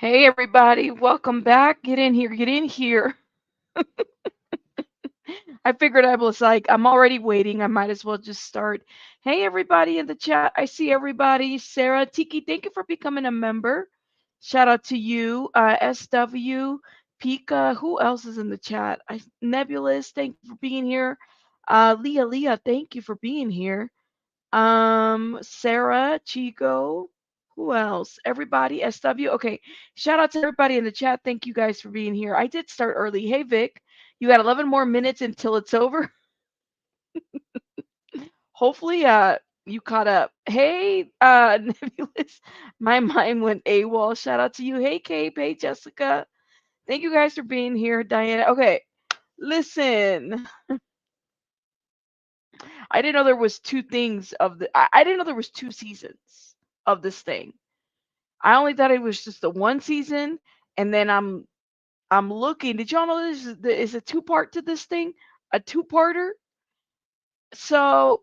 Hey everybody, welcome back. Get in here, get in here. I figured I was like, I'm already waiting. I might as well just start. Hey everybody in the chat. I see everybody. Sarah, Tiki, thank you for becoming a member. Shout out to you. SW, Pika, who else is in the chat? Nebulous, thank you for being here. Leah, thank you for being here. Sarah, Chico, who else? Everybody, SW. Okay, shout out to everybody in the chat. Thank you guys for being here. I did start early. Hey, Vic, you got 11 more minutes until it's over. Hopefully, you caught up. Hey, Nebulous, my mind went AWOL. Shout out to you. Hey, Cape. Hey, Jessica. Thank you guys for being here. Diana. Okay, listen. I didn't know there was two things of the. I didn't know there was two seasons of this thing. I only thought it was just the one season, and then I'm looking. Did y'all know is a two-part to this thing? A two-parter? So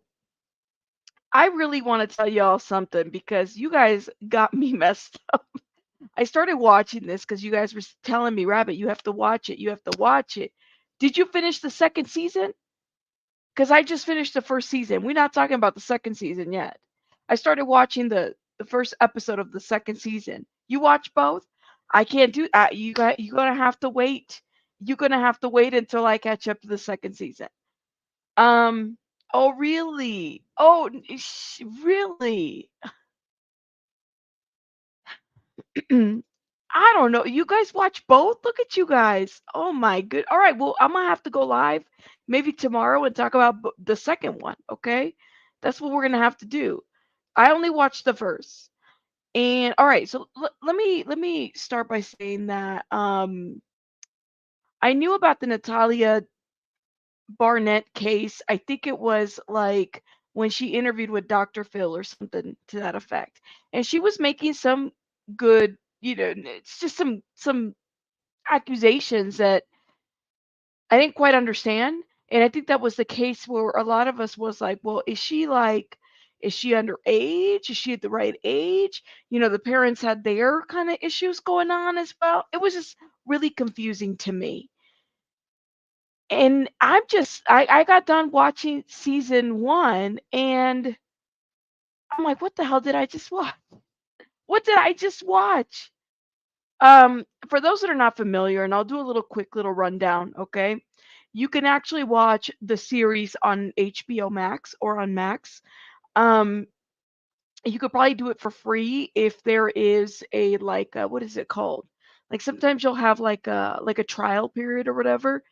I really want to tell y'all something because you guys got me messed up. I started watching this because you guys were telling me, Rabbit, you have to watch it. You have to watch it. Did you finish the second season? Because I just finished the first season. We're not talking about the second season yet. I started watching the first episode of the second season. You watch both? I can't do that. You're gonna have to wait. You're gonna have to wait until I catch up to the second season. Um. Oh really? Oh really? I don't know. You guys watch both? Look at you guys. Oh my good. All right. Well, I'm gonna have to go live maybe tomorrow and talk about the second one. Okay, that's what we're gonna have to do. I only watched the first. And all right, so let me start by saying that I knew about the Natalia Barnett case. I think it was like when she interviewed with Dr. Phil or something to that effect. And she was making some good, it's just some accusations that I didn't quite understand. And I think that was the case where a lot of us was like, well, is she underage? Is she at the right age? The parents had their kind of issues going on as well. It was just really confusing to me. And I got done watching season one and I'm like, what the hell did I just watch? What did I just watch? For those that are not familiar, and I'll do a quick little rundown, okay? You can actually watch the series on HBO Max or on Max. Um, you could probably do it for free if there is a what is it called? Like sometimes you'll have like a trial period or whatever.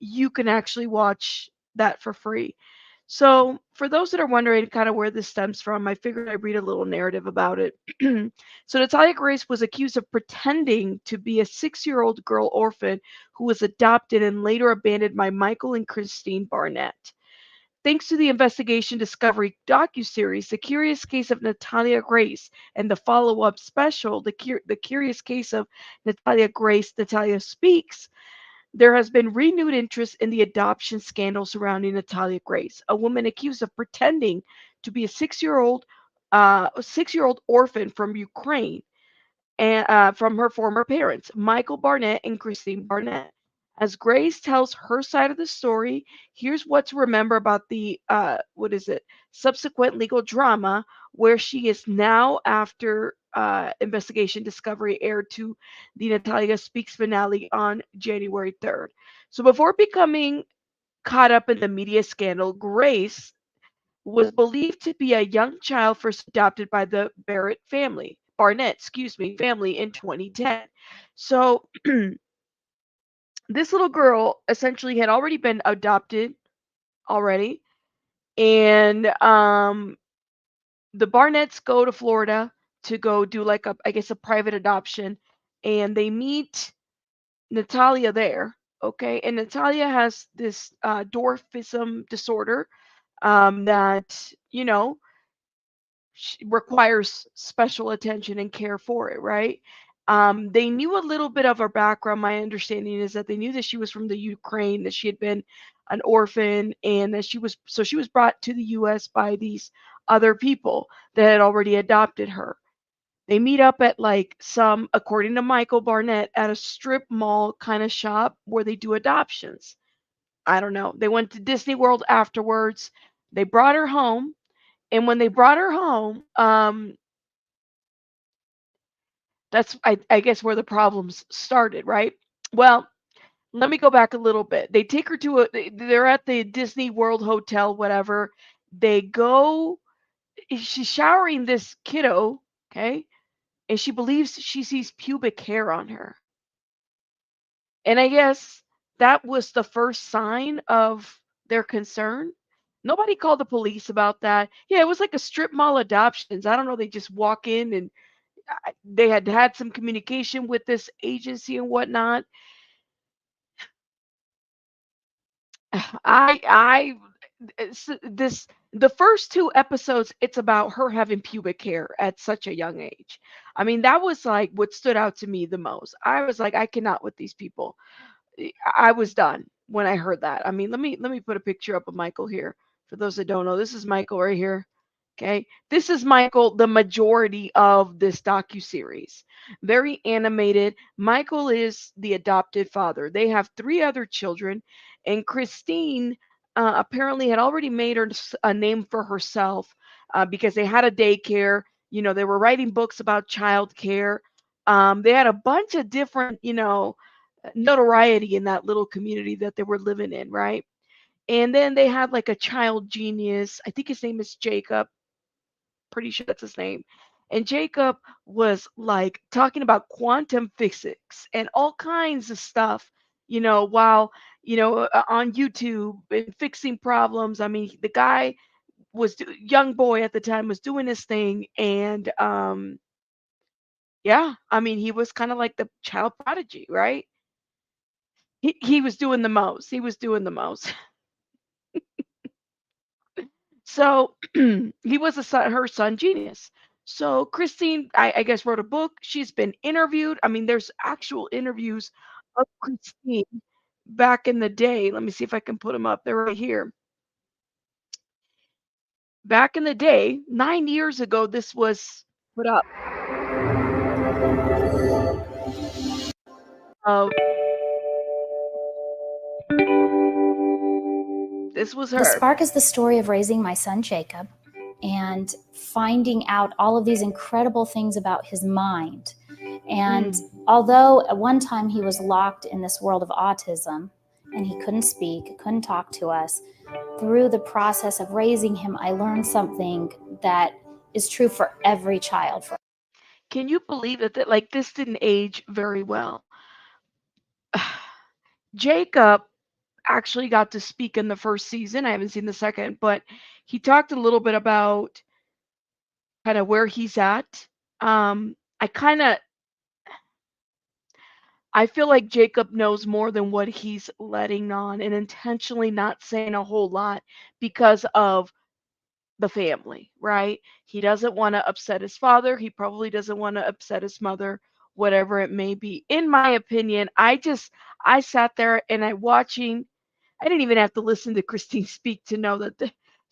You can actually watch that for free. So, for those that are wondering kind of where this stems from, I figured I'd read a little narrative about it. So, Natalia Grace was accused of pretending to be a 6-year-old girl orphan who was adopted and later abandoned by Michael and Kristine Barnett. Thanks to the investigation discovery docuseries, The Curious Case of Natalia Grace, and the follow-up special, The Curious Case of Natalia Grace, Natalia Speaks, there has been renewed interest in the adoption scandal surrounding Natalia Grace, a woman accused of pretending to be a 6-year-old orphan from Ukraine and from her former parents, Michael Barnett and Kristine Barnett. As Grace tells her side of the story, here's what to remember about the subsequent legal drama where she is now after investigation discovery aired to the Natalia Speaks finale on January 3rd. So before becoming caught up in the media scandal, Grace was believed to be a young child first adopted by the Barnett, family in 2010. So this little girl essentially had already been adopted already, and the Barnetts go to Florida to go do like a private adoption, and they meet Natalia there. Okay, and Natalia has this dwarfism disorder that requires special attention and care for it, right? They knew a little bit of her background. My understanding is that they knew that she was from the Ukraine, that she had been an orphan, and that she was brought to the U.S. by these other people that had already adopted her. They meet up at like some, according to Michael Barnett, at a strip mall kind of shop where they do adoptions. I don't know. They went to Disney World afterwards. They brought her home, and when they brought her home, that's I guess where the problems started, right? Well, let me go back a little bit. They take her to they're at the Disney World Hotel, whatever. They go, she's showering this kiddo, okay? And she believes she sees pubic hair on her. And I guess that was the first sign of their concern. Nobody called the police about that. Yeah, it was like a strip mall adoptions. I don't know. They just walk in and they had had some communication with this agency and whatnot. I this the first two episodes, it's about her having pubic hair at such a young age. I mean, that was like what stood out to me the most. I was like, I cannot with these people. I was done when I heard that. I mean, let me put a picture up of Michael here. For those that don't know, this is Michael right here. Okay, this is Michael. The majority of this docu series, very animated. Michael is the adopted father. They have three other children, and Kristine apparently had already made her a name for herself because they had a daycare. You know, they were writing books about childcare. They had a bunch of different, notoriety in that little community that they were living in, right? And then they had like a child genius. I think his name is Jacob. Pretty sure that's his name. And Jacob was like talking about quantum physics and all kinds of stuff, while, on YouTube and fixing problems. I mean, the guy young boy at the time was doing his thing. And yeah, I mean, he was kind of like the child prodigy, right? He was doing the most. He was doing the most. So he was her son genius. So Kristine, I guess, wrote a book. She's been interviewed. I mean, there's actual interviews of Kristine back in the day. Let me see if I can put them up. They're right here. Back in the day, 9 years ago, this was put up. Uh, this was The her. Spark is the story of raising my son Jacob and finding out all of these incredible things about his mind. And although at one time he was locked in this world of autism and he couldn't speak, couldn't talk to us, through the process of raising him, I learned something that is true for every child. Can you believe that like this didn't age very well? Jacob actually got to speak in the first season. I haven't seen the second, but he talked a little bit about kind of where he's at. I kind of I feel like Jacob knows more than what he's letting on and intentionally not saying a whole lot because of the family, right? He doesn't want to upset his father. He probably doesn't want to upset his mother, whatever it may be. In my opinion, I sat there and I didn't even have to listen to Kristine speak to know that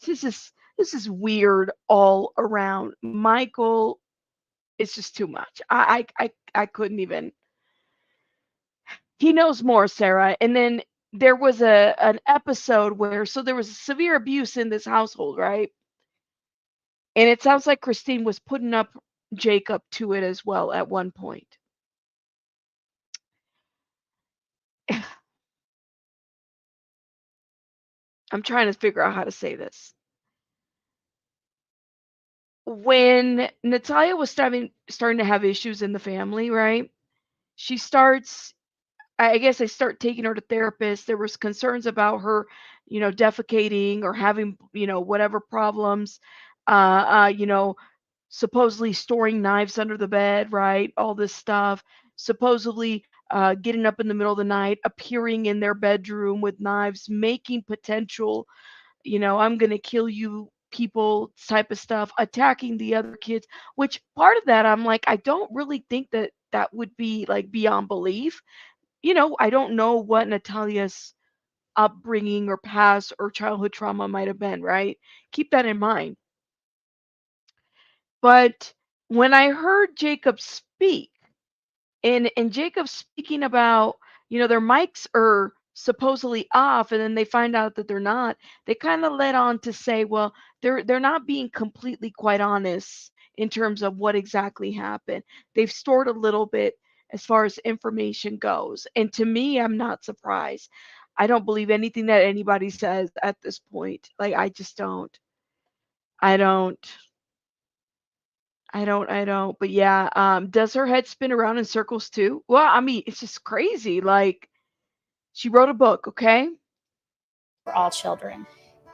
this is weird all around. Michael is just too much. I couldn't even. He knows more, Sarah. And then there was an episode where there was severe abuse in this household, right? And it sounds like Kristine was putting up Jacob to it as well at one point. I'm trying to figure out how to say this. When Natalia was starting to have issues in the family, right? She starts I guess I start taking her to therapists. There was concerns about her, defecating or having, whatever problems. Uh, uh, you know, Supposedly storing knives under the bed, right? All this stuff. Supposedly getting up in the middle of the night, appearing in their bedroom with knives, making potential, I'm going to kill you people type of stuff, attacking the other kids, which part of that I'm like, I don't really think that that would be like beyond belief. I don't know what Natalia's upbringing or past or childhood trauma might have been, right? Keep that in mind. But when I heard Jacob speak, and Jacob speaking about, their mics are supposedly off, and then they find out that they're not. They kind of led on to say, well, they're not being completely quite honest in terms of what exactly happened. They've stored a little bit as far as information goes. And to me, I'm not surprised. I don't believe anything that anybody says at this point. Like, I just don't. I don't. I don't. But yeah, does her head spin around in circles too? Well, I mean, it's just crazy. Like, she wrote a book, okay? For all children.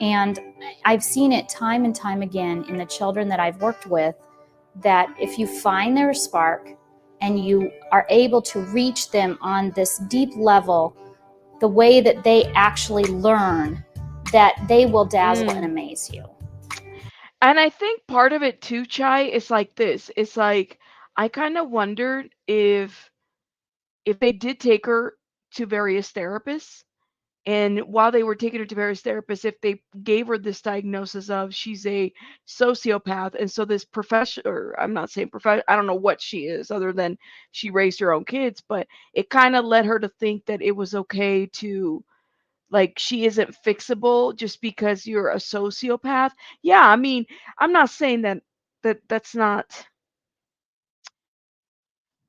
And I've seen it time and time again in the children that I've worked with, that if you find their spark and you are able to reach them on this deep level, the way that they actually learn, that they will dazzle and amaze you. And I think part of it too, Chai, is like this. It's like I kind of wondered if they did take her to various therapists, and while they were taking her to various therapists, if they gave her this diagnosis of she's a sociopath, and so this profession, or I'm not saying profession, I don't know what she is other than she raised her own kids, but it kind of led her to think that it was okay to, like, she isn't fixable just because you're a sociopath. Yeah, I mean, I'm not saying that's not.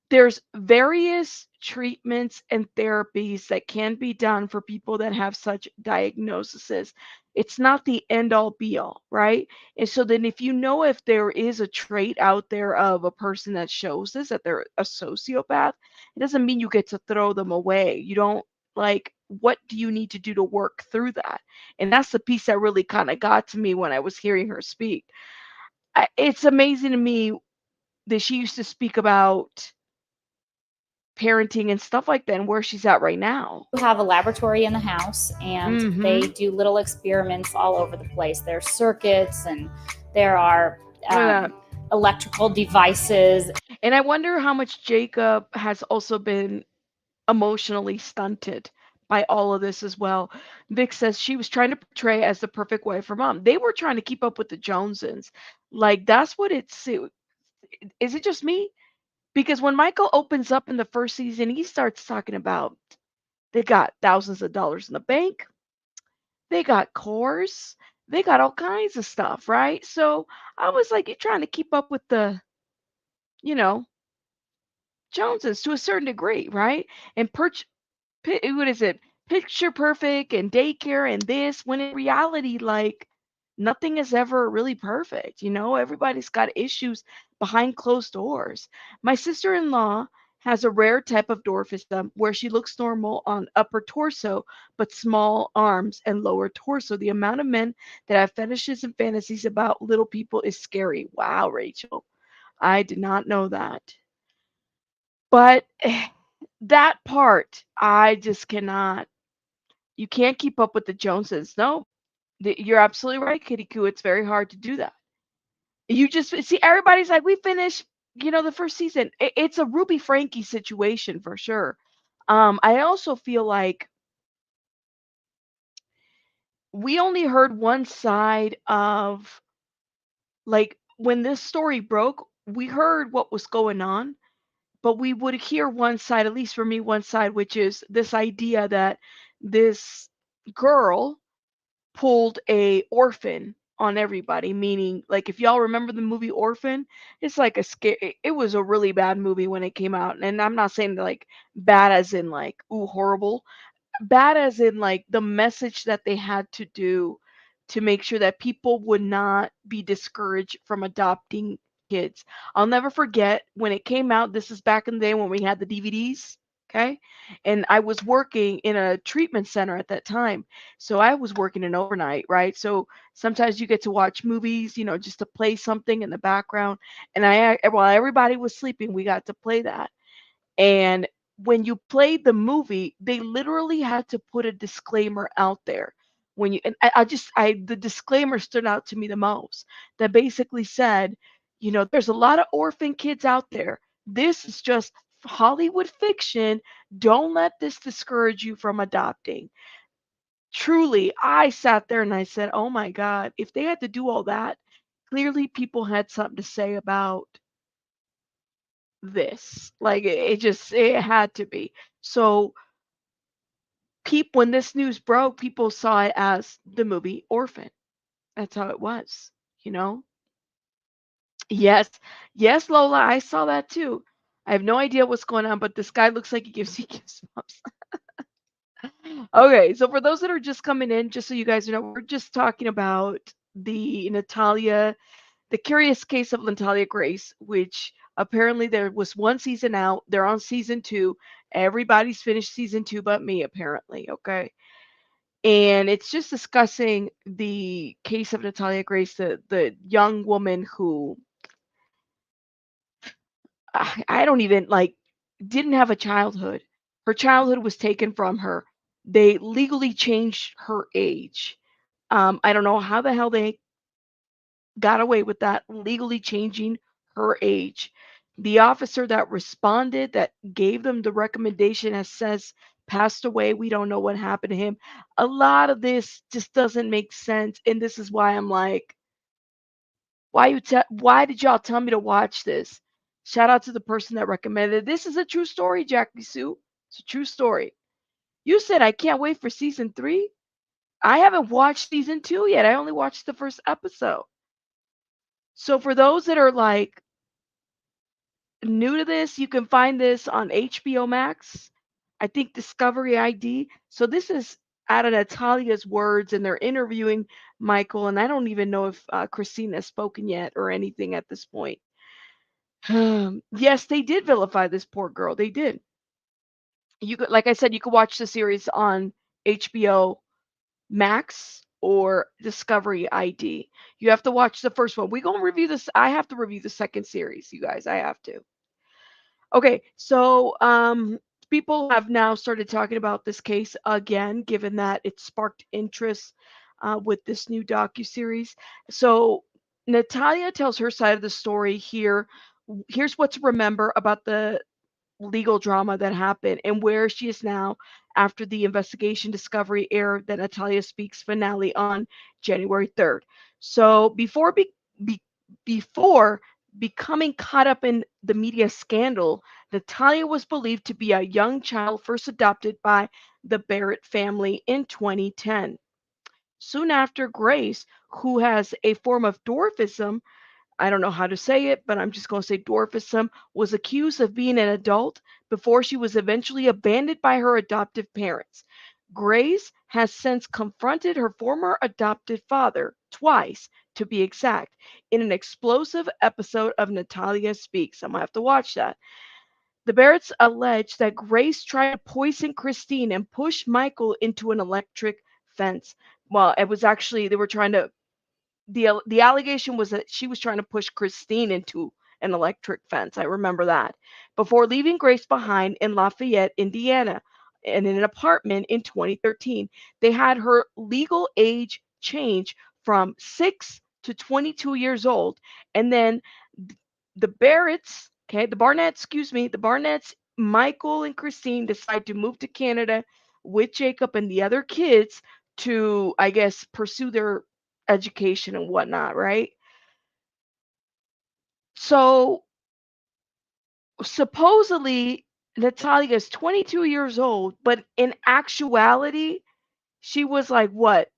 There's various treatments and therapies that can be done for people that have such diagnoses. It's not the end all be all, right? And so then if you know if there is a trait out there of a person that shows this, that they're a sociopath, it doesn't mean you get to throw them away. You don't, like, what do you need to do to work through that? And that's the piece that really kind of got to me when I was hearing her speak. It's amazing to me that she used to speak about parenting and stuff like that, and where she's at right now. We have a laboratory in the house, and they Mhm. do little experiments all over the place. There's circuits, and there are Look at that. electrical devices. And I wonder how much Jacob has also been emotionally stunted by all of this as well. Vic says she was trying to portray as the perfect wife for mom. They were trying to keep up with the Joneses. Like, that's what it's. Is it just me? Because when Michael opens up in the first season, he starts talking about they got thousands of dollars in the bank. They got cores. They got all kinds of stuff, right? So I was like, you're trying to keep up with the, you know, Joneses to a certain degree, right? And what is it? Picture perfect and daycare and this, when in reality, like, nothing is ever really perfect. Everybody's got issues behind closed doors. My sister-in-law has a rare type of dwarfism where she looks normal on upper torso, but small arms and lower torso. The amount of men that have fetishes and fantasies about little people is scary. Wow, Rachel. I did not know that. But that part, I just cannot. You can't keep up with the Joneses. No, you're absolutely right, Kitty Coo. It's very hard to do that. You just see everybody's like, we finished, the first season. It's a Ruby Frankie situation for sure. I also feel like we only heard one side of, like, when this story broke, we heard what was going on, but we would hear one side, at least for me, one side, which is this idea that this girl pulled a orphan on everybody, meaning, like, if y'all remember the movie Orphan, it's like it was a really bad movie when it came out, and I'm not saying like bad as in like, ooh, horrible, bad as in like the message that they had to do to make sure that people would not be discouraged from adopting kids. I'll never forget when it came out. This is back in the day when we had the DVDs. Okay. And I was working in a treatment center at that time. So I was working an overnight, right? So sometimes you get to watch movies, just to play something in the background. And while everybody was sleeping, we got to play that. And when you played the movie, they literally had to put a disclaimer out there. When you and I the disclaimer stood out to me the most. That basically said, there's a lot of orphan kids out there. This is just Hollywood fiction. Don't let this discourage you from adopting. Truly, I sat there and I said, "Oh my God, if they had to do all that, clearly people had something to say about this. Like it had to be. So people, when this news broke, people saw it as the movie Orphan. That's how it was, you know? Yes. Yes, Lola, I saw that too. I have no idea what's going on, but this guy looks like he gives you goosebumps. Okay, so for those that are just coming in, just so you guys know, we're just talking about the curious case of Natalia Grace, which apparently there was one season out. They're on season two. Everybody's finished season two but me, apparently. Okay. And it's just discussing the case of Natalia Grace, the young woman who I don't even like didn't have a childhood. Her childhood was taken from her. They legally changed her age. I don't know how the hell they got away with that, legally changing her age. The officer that responded, that gave them the recommendation, has says passed away. We don't know what happened to him. A lot of this just doesn't make sense, and this is why I'm like, why did y'all tell me to watch this? Shout out to the person that recommended it. This is a true story, Jackie Sue. It's a true story. You said I can't wait for season 3. I haven't watched season 2 yet. I only watched the first episode. So for those that are like new to this, you can find this on HBO Max. I think Discovery ID. So this is out of Natalia's words, and they're interviewing Michael. And I don't even know if Christine has spoken yet or anything at this point. Yes, they did vilify this poor girl. They did. You could, like I said, you could watch the series on HBO Max or Discovery ID. You have to watch the first one. We gonna review this. I have to review the second series, you guys. I have to. Okay, so people have now started talking about this case again, given that it sparked interest with this new docuseries. So Natalia tells her side of the story here. Here's what to remember about the legal drama that happened and where she is now after the investigation discovery aired that Natalia Speaks finale on January 3rd. So be, before becoming caught up in the media scandal, Natalia was believed to be a young child first adopted by the Barrett family in 2010. Soon after, Grace, who has a form of dwarfism, I don't know how to say it, but I'm just going to say dwarfism, was accused of being an adult before she was eventually abandoned by her adoptive parents. Grace has since confronted her former adopted father, twice to be exact, in an explosive episode of Natalia Speaks. I'm going to have to watch that. The Barretts allege that Grace tried to poison Kristine and push Michael into an electric fence. Well, it was actually, they were trying to the allegation was that she was trying to push Kristine into an electric fence. I remember that. Before leaving Grace behind in Lafayette, Indiana, and in an apartment in 2013, they had her legal age change from 6 to 22 years old. And then the Barretts, okay, the Barnetts, excuse me, the Barnetts, Michael and Kristine decide to move to Canada with Jacob and the other kids to, I guess, pursue their education and whatnot, right? So supposedly Natalia is 22 years old, but in actuality, she was like what,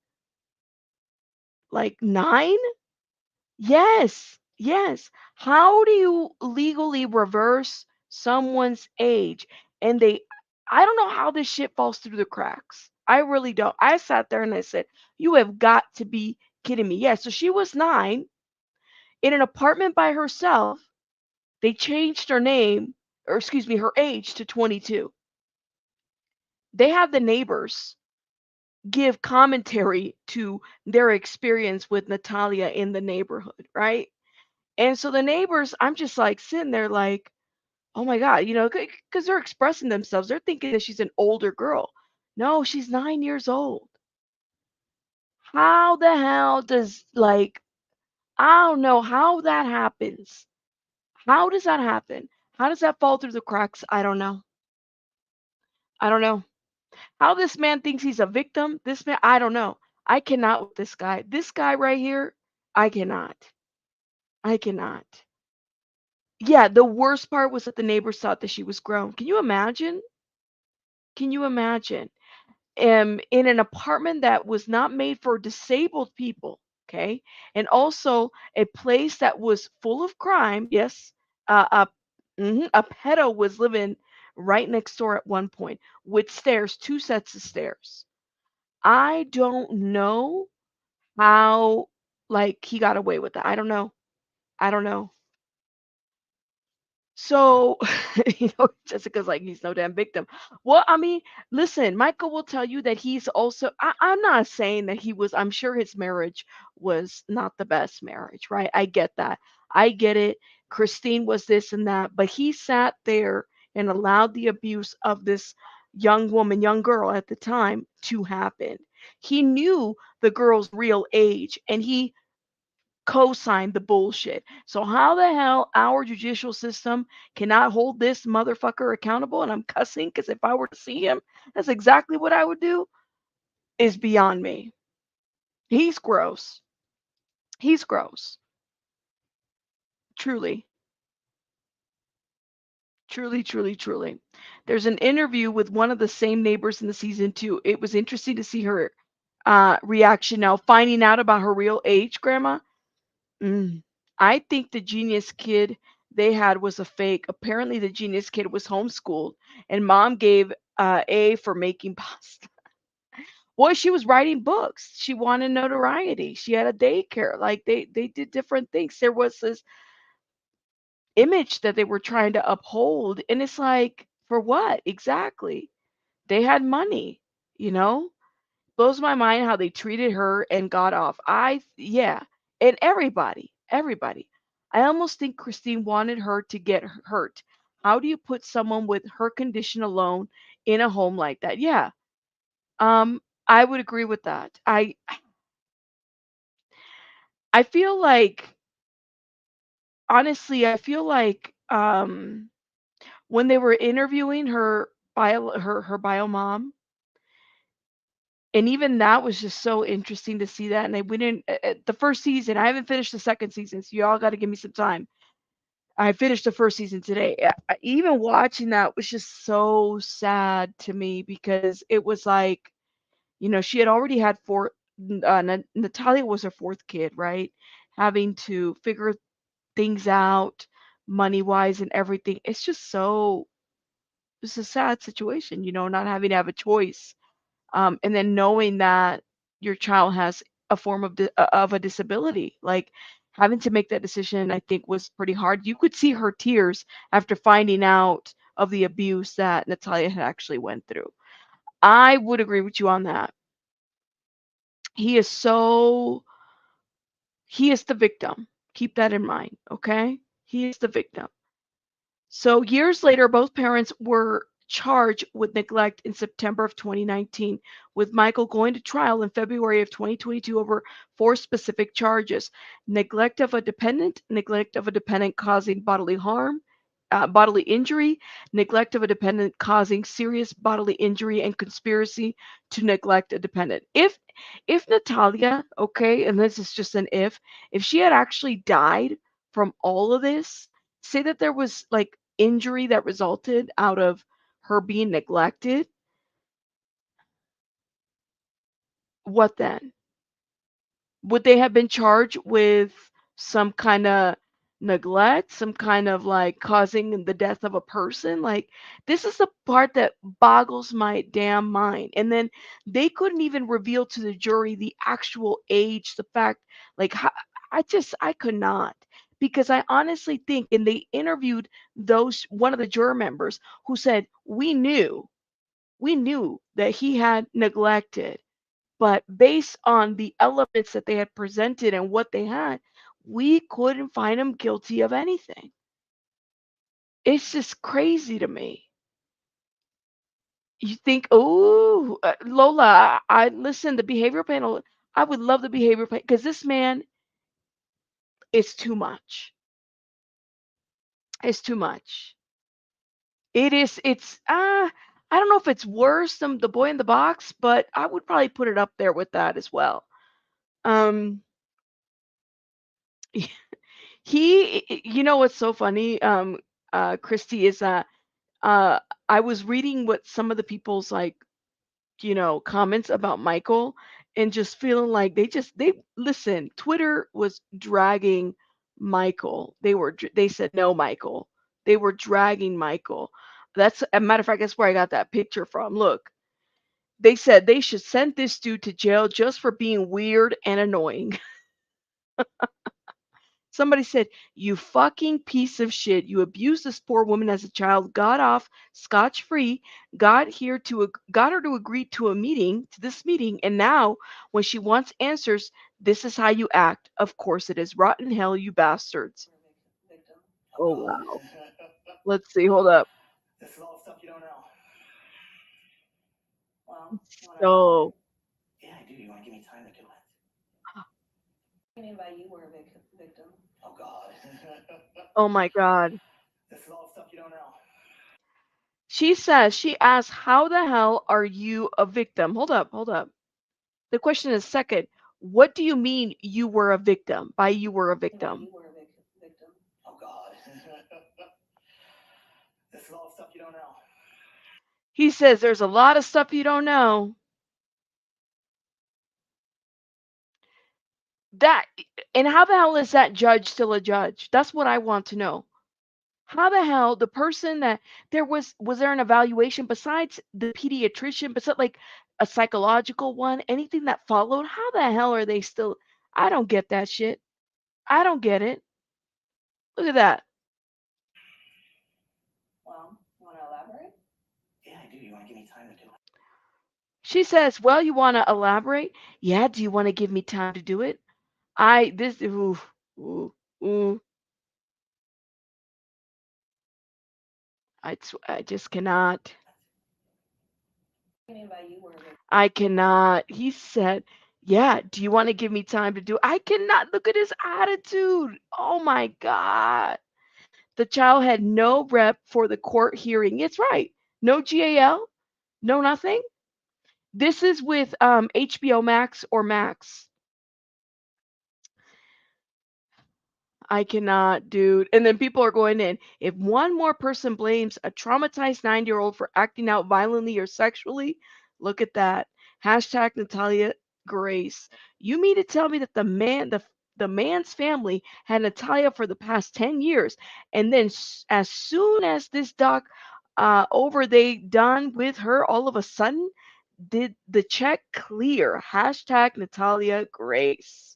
like 9? Yes, yes. How do you legally reverse someone's age? And I don't know how this shit falls through the cracks. I really don't. I sat there and I said, you have got to be kidding me. Yeah, so she was 9 in an apartment by herself. They changed her name, or excuse me, her age to 22. They have the neighbors give commentary to their experience with Natalia in the neighborhood, right? And so the neighbors, I'm just like sitting there like, oh my God, because they're expressing themselves. They're thinking that she's an older girl. No, she's 9 years old. How the hell does, like, I don't know how that happens. How does that happen? How does that fall through the cracks? I don't know. I don't know. How this man thinks he's a victim, this man, I don't know. I cannot with this guy. This guy right here, I cannot. I cannot. Yeah, the worst part was that the neighbors thought that she was grown. Can you imagine? Can you imagine? In an apartment that was not made for disabled people, okay? And also a place that was full of crime. Yes, a a pedo was living right next door at one point with stairs, two sets of stairs. I don't know how like he got away with that. I don't know. I don't know. So, Jessica's like, he's no damn victim. Well, I mean, listen, Michael will tell you that he's also, I'm not saying that he was, I'm sure his marriage was not the best marriage, right? I get that. I get it. Kristine was this and that, but he sat there and allowed the abuse of this young woman, young girl at the time to happen. He knew the girl's real age and he co-signed the bullshit. So how the hell our judicial system cannot hold this motherfucker accountable? And I'm cussing because if I were to see him, that's exactly what I would do. Is beyond me. He's gross. He's gross. Truly, truly, truly, truly. There's an interview with one of the same neighbors in the season two. It was interesting to see her reaction now, finding out about her real age, Grandma. Mm. I think the genius kid they had was a fake. Apparently, the genius kid was homeschooled, and mom gave A for making pasta. Boy, she was writing books. She wanted notoriety. She had a daycare. Like they did different things. There was this image that they were trying to uphold, and it's like for what exactly? They had money, you know. Blows my mind how they treated her and got off. Yeah, and everybody. I almost think Kristine wanted her to get hurt. How do you put someone with her condition alone in a home like that? Yeah, I would agree with that. I feel like honestly, I feel like when they were interviewing her bio mom, and even that was just so interesting to see that. And they went in the first season. I haven't finished the second season, so y'all got to give me some time. I finished the first season today. Even watching that was just so sad to me because it was like, she had already had four. Natalia was her fourth kid, right? Having to figure things out, money wise and everything. It's a sad situation, not having to have a choice, and then knowing that your child has a form of a disability, like having to make that decision, I think was pretty hard. You could see her tears after finding out of the abuse that Natalia had actually went through. I would agree with you on that. He is so he is the victim. Keep that in mind, okay? He is the victim. So years later, both parents were charged with neglect in September of 2019, with Michael going to trial in February of 2022 over four specific charges: neglect of a dependent causing bodily harm, bodily injury, neglect of a dependent causing serious bodily injury, and conspiracy to neglect a dependent. If Natalia, okay, and this is just an if she had actually died from all of this, say that there was like injury that resulted out of her being neglected, what then? Would they have been charged with some kind of neglect, some kind of like causing the death of a person? Like, this is the part that boggles my damn mind. And then they couldn't even reveal to the jury the actual age, the fact, like, I could not. Because I honestly think, and they interviewed one of the juror members who said, we knew that he had neglected, but based on the elements that they had presented and what they had, we couldn't find him guilty of anything. It's just crazy to me. You think, oh, Lola, I listen, the behavioral panel, I would love the behavioral panel because this man is too much. It's too much. I don't know if it's worse than the boy in the box, but I would probably put it up there with that as well. Um You know what's so funny, Christy, is that uh, I was reading what some of the people's like, comments about Michael, and just feeling like they listen. Twitter was dragging Michael. They said no, Michael. They were dragging Michael. That's a matter of fact. That's where I got that picture from. Look, they said they should send this dude to jail just for being weird and annoying. Somebody said, "You fucking piece of shit. You abused this poor woman as a child, got off scotch-free, got her to agree to this meeting, and now when she wants answers, this is how you act. Of course it is. Rotten hell, you bastards." Oh Oh God. wow. Let's see. Hold up. This is all stuff you don't know. Well, you want to elaborate? So, Yeah, I do. You want to give me time to do it? What do you mean by you were a victim? Oh God. oh my God. This is all stuff you don't know. She asked, "How the hell are you a victim?" Hold up, hold up. The question is second, what do you mean you were a victim? By you were a What do you mean by victim. you were a victim? Oh God. This is all stuff you don't know. He says there's a lot of stuff you don't know. That and how the hell is that judge still a judge? That's what I want to know. How the hell the person that was there an evaluation besides the pediatrician, besides like a psychological one, anything that followed? How the hell are they still? I don't get that shit. I don't get it. Look at that. Well, you want to elaborate? Yeah, I do. You want to give me time to do it? She says, "Well, you want to elaborate? Yeah. Do you want to give me time to do it? I this ooh ooh ooh. I just cannot. What do you mean by you were a victim? I cannot." He said, "Yeah, do you want to give me time to do?" I cannot. Look at his attitude. Oh my God. The child had no rep for the court hearing. It's right. No GAL, no nothing. This is with HBO Max or Max. I cannot, dude. And then people are going in. If one more person blames a traumatized 9-year-old for acting out violently or sexually, look at that. Hashtag Natalia Grace. You mean to tell me that the man's family had Natalia for the past 10 years, and then as soon as this doc over they done with her, all of a sudden did the check clear? Hashtag Natalia Grace.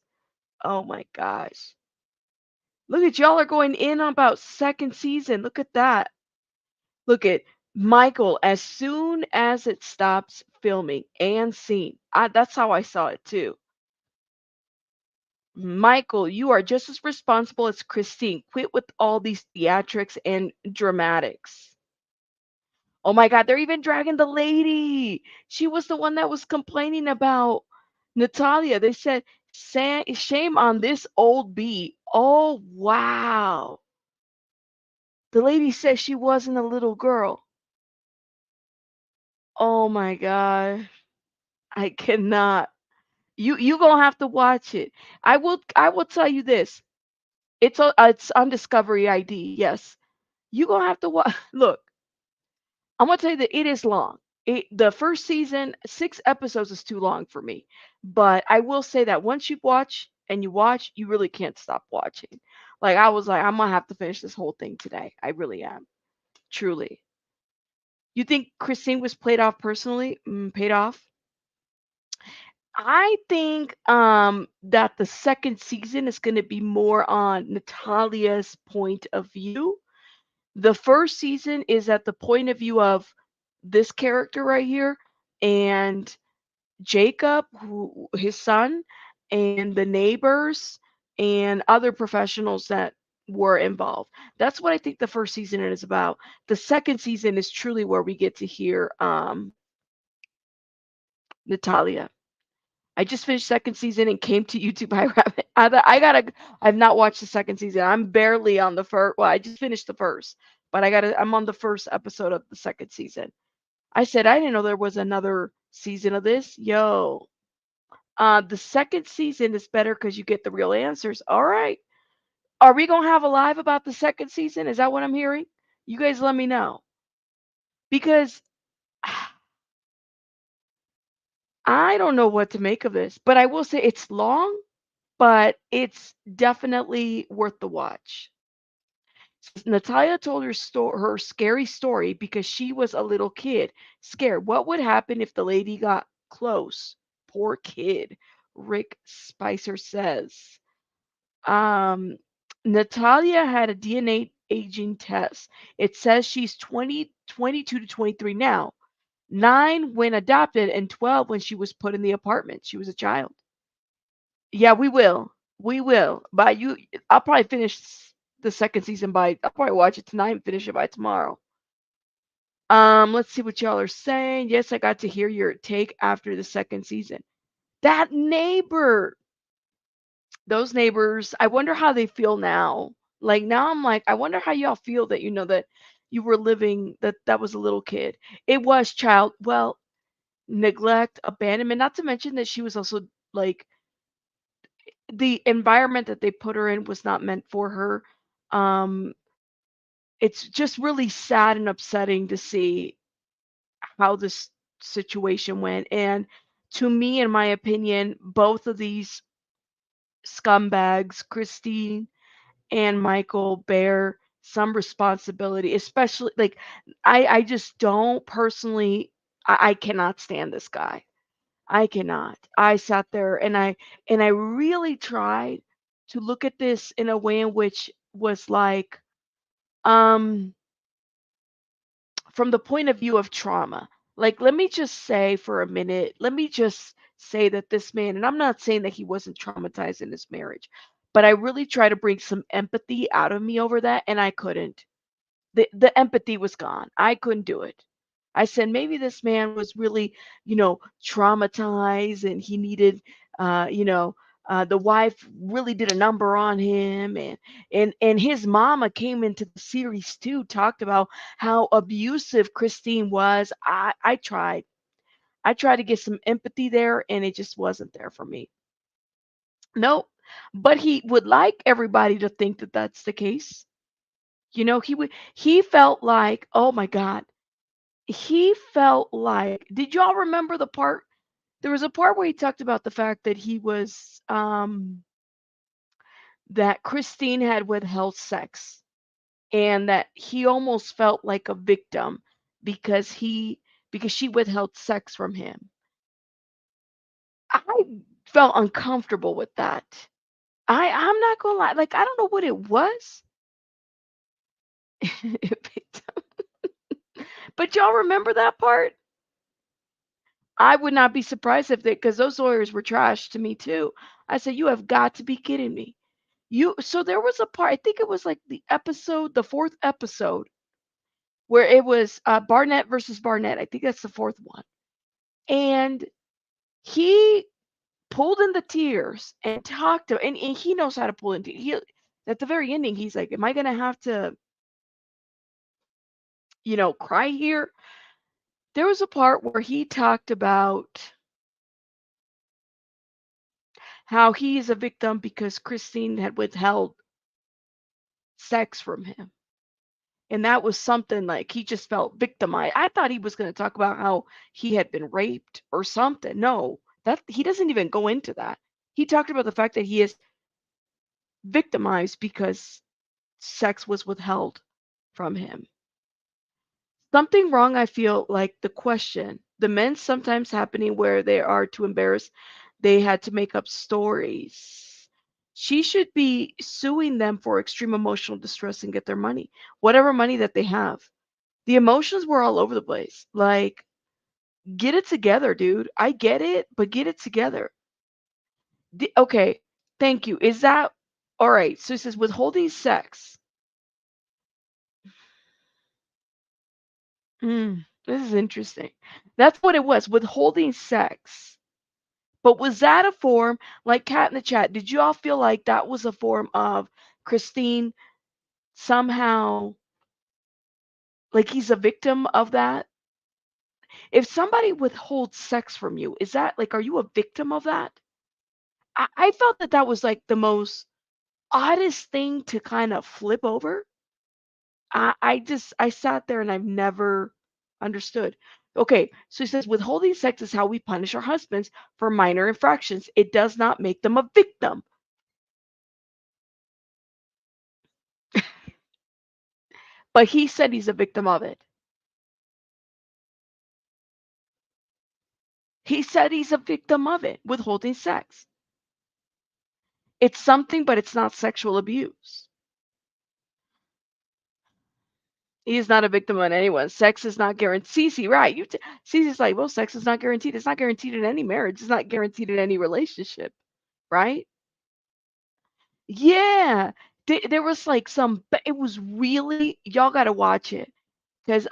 Oh my gosh. Look at y'all are going in about second season. Look at that. Look at Michael as soon as it stops filming and scene. That's how I saw it too. Michael, you are just as responsible as Kristine. Quit with all these theatrics and dramatics. Oh my God, they're even dragging the lady. She was the one that was complaining about Natalia. They said, shame on this old bee. Oh, wow. The lady said she wasn't a little girl. Oh my god. I cannot. You gonna have to watch it. I will tell you this. It's on Discovery ID. Yes. You gonna have to watch. Look, I'm gonna tell you that it is long. The first season, 6 episodes is too long for me. But I will say that once you watch and you watch, you really can't stop watching. Like I was like, I'm gonna have to finish this whole thing today. I really am. Truly. You think Kristine was played off personally? Paid off? I think that the second season is going to be more on Natalia's point of view. The first season is at the point of view of this character right here and Jacob, who his son, and the neighbors and other professionals that were involved. That's what I think the first season is about. The second season is truly where we get to hear Natalia. I just finished second season and came to YouTube by rabbit. I've not watched the second season. I'm barely on the first. Well, I just finished the first, but I'm on the first episode of the second season. I said I didn't know there was another season of this. Yo, the second season is better because you get the real answers. All right, Are we gonna have a live about the second season? Is that what I'm hearing? You guys let me know. Because I don't know what to make of this, but I will say it's long, but it's definitely worth the watch. Natalia told her scary story because she was a little kid, scared. What would happen if the lady got close? Poor kid, Rick Spicer says. Um, Natalia had a DNA aging test. It says she's 22 to 23 now, 9 when adopted, and 12 when she was put in the apartment. She was a child. Yeah, we will. We will. I'll probably finish the second season I'll probably watch it tonight and finish it by tomorrow. Let's see what y'all are saying. Yes, I got to hear your take after the second season. That neighbor, those neighbors, I wonder how they feel now. Like now I'm like, I wonder how y'all feel that that you were living that was a little kid. It was neglect, abandonment, not to mention that she was also like the environment that they put her in was not meant for her. Um, it's just really sad and upsetting to see how this situation went. And to me, in my opinion, both of these scumbags, Kristine and Michael, bear some responsibility, especially like I just don't personally I cannot stand this guy. I cannot. I sat there and I really tried to look at this in a way in which was like um from the point of view of trauma. Like let me just say for a minute, let me just say that this man, and I'm not saying that he wasn't traumatized in his marriage, but I really try to bring some empathy out of me over that and I couldn't. The empathy was gone. I couldn't do it. I said maybe this man was really, traumatized and he needed, the wife really did a number on him, and his mama came into the series too, talked about how abusive Kristine was. I tried to get some empathy there, and it just wasn't there for me. Nope. But he would like everybody to think that that's the case. He felt like, oh my God, he felt like, did y'all remember the part? There was a part where he talked about the fact that that Kristine had withheld sex and that he almost felt like a victim because she withheld sex from him. I felt uncomfortable with that. I'm not gonna lie, like I don't know what it was. Victim. But y'all remember that part? I would not be surprised if because those lawyers were trash to me too. I said, you have got to be kidding me. So there was a part, I think it was like the fourth episode, where it was Barnett versus Barnett. I think that's the fourth one. And he pulled in the tears and talked to, and he knows how to pull in tears. At the very ending, he's like, am I going to have to, cry here? There was a part where he talked about how he is a victim because Kristine had withheld sex from him. And that was something like he just felt victimized. I thought he was going to talk about how he had been raped or something. No, that he doesn't even go into that. He talked about the fact that he is victimized because sex was withheld from him. Something wrong, I feel like the question. The men sometimes happening where they are too embarrassed. They had to make up stories. She should be suing them for extreme emotional distress and get their money, whatever money that they have. The emotions were all over the place. Like, get it together, dude. I get it, but get it together. Okay, thank you. Is that all right? So it says withholding sex. This is interesting. That's what it was, withholding sex. But was that a form, like Cat in the chat, did you all feel like that was a form of Kristine somehow, like he's a victim of that? If somebody withholds sex from you, is that like, are you a victim of that? I felt that that was like the most oddest thing to kind of flip over. I sat there and I've never understood. Okay, so he says withholding sex is how we punish our husbands for minor infractions. It does not make them a victim. But he said he's a victim of it. He said he's a victim of it, withholding sex. It's something, but it's not sexual abuse. He is not a victim on anyone. Sex is not guaranteed. Cece, right? Cece's like, well, sex is not guaranteed. It's not guaranteed in any marriage. It's not guaranteed in any relationship, right? Yeah. There was like it was really, y'all got to watch it because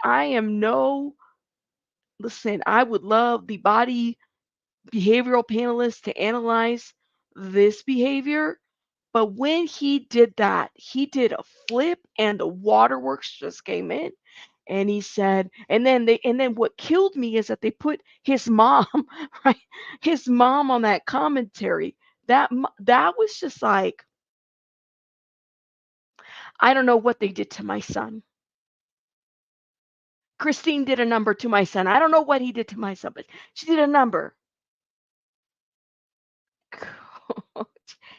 listen, I would love the body behavioral panelists to analyze this behavior. But when he did that, he did a flip and the waterworks just came in. And he said, and then what killed me is that they put his mom, right? His mom on that commentary. That was just like, I don't know what they did to my son. Kristine did a number to my son. I don't know what he did to my son, but she did a number.